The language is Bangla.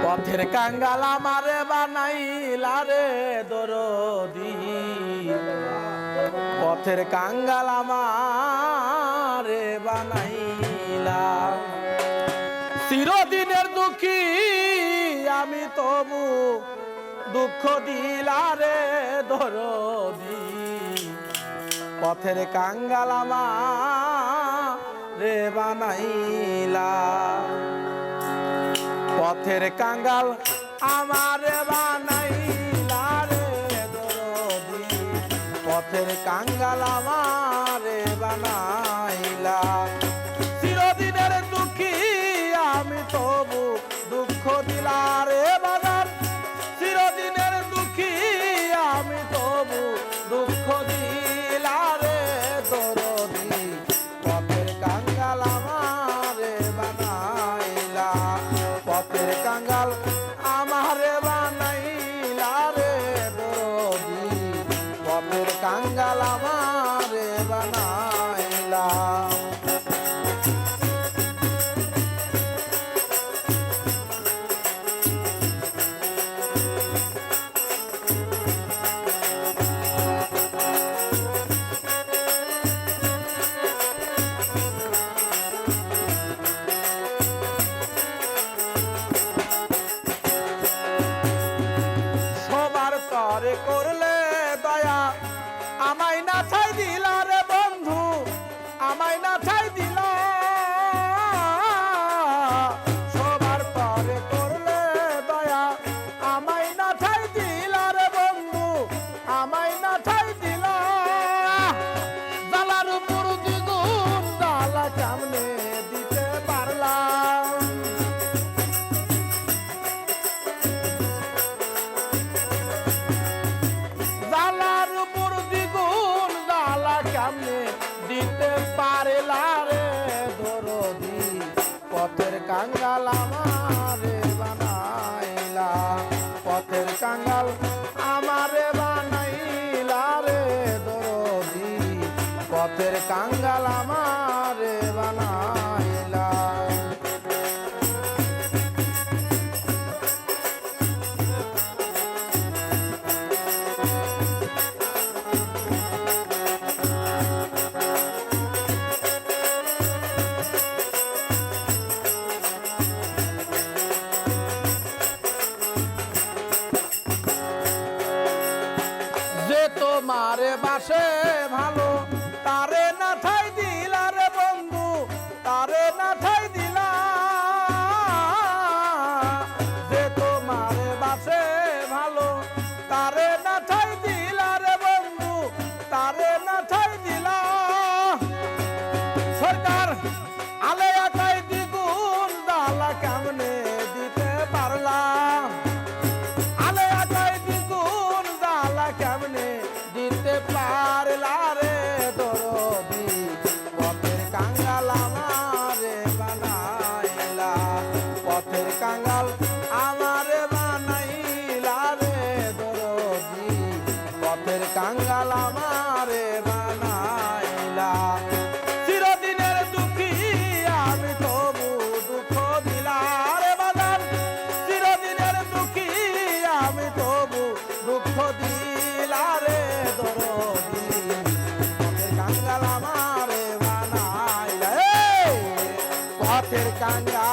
পথের কাঙ্গাল আমারে বানাইলা রে দরদি, পথের কাঙ্গাল আমারে বানাইলা। চিরদিনের দুঃখী আমি তবু দুঃখ দিলা রে দরদি, পথের কাঙ্গাল আমারে বানাইলা। পথের কাঙ্গাল আমারে বানাইলা রে দরদি, পথের কাঙ্গাল আমারে বানাইলা। চিরদিনের দুঃখী আমি তবু দুঃখ দিলা রে বাজার, চিরদিনের দুঃখী আমি তবু দুঃখ দিলা রে দরদি, পথের কাঙ্গাল আমারে বানাইলা। পথের কাঙ্গাল আমারে বানাইলা রে দরদি, পথের কাঙ্গাল আমারে বানাইলা। তরে করলে দয়া আমায় না ছাই দিলা রে বন্ধু, আমায় না ছাই দিলা। সবার তরে করলে দয়া আমায় না ছাই দিলা রে বন্ধু, আমায় না ছাই দিলা। জ্বালার উপর দ্বিগুণ জ্বালা কেমনে দিতে পারলাম, জ্বালার উপর দ্বিগুণ জ্বালা কেমনে দিতে পারলা রে দরদি, পথের কাঙ্গাল আমারে বানাইলা। পথের কাঙ্গাল আমারে বানাইলা রে দরদি, পথের কাঙ্গাল আমারে বানাইলা। তোমারে বাসে ভালো তারে না ঠাই দিলা রে বন্ধু, তারে না ঠাই দিলা। যে তোমারে বাসে ভালো তারে না ঠাই দিলা রে বন্ধু, তারে না ঠাই দিলা। সরকার আলে একাই দ্বিগুণ জ্বালা কেমনে দিতে পারলাম, আলে একাই দ্বিগুণ জ্বালা কেমনে দিতে পারলা রে দরদি, পথের কাঙ্গাল আমারে বানাইলা। পথের কাঙ্গাল আমারে বানাইলা রে দরদি, পথের কাঙ্গাল আমারে বানাইলা। চিরদিনের দুঃখী আমি তবু দুঃখ দিলা রে বাজার, চিরদিনের দুঃখী আমি তবু দুঃখ দিলা রে দরদি, পথের কাঙ্গাল আমারে বানাইলা। পথের কাঙ্গাল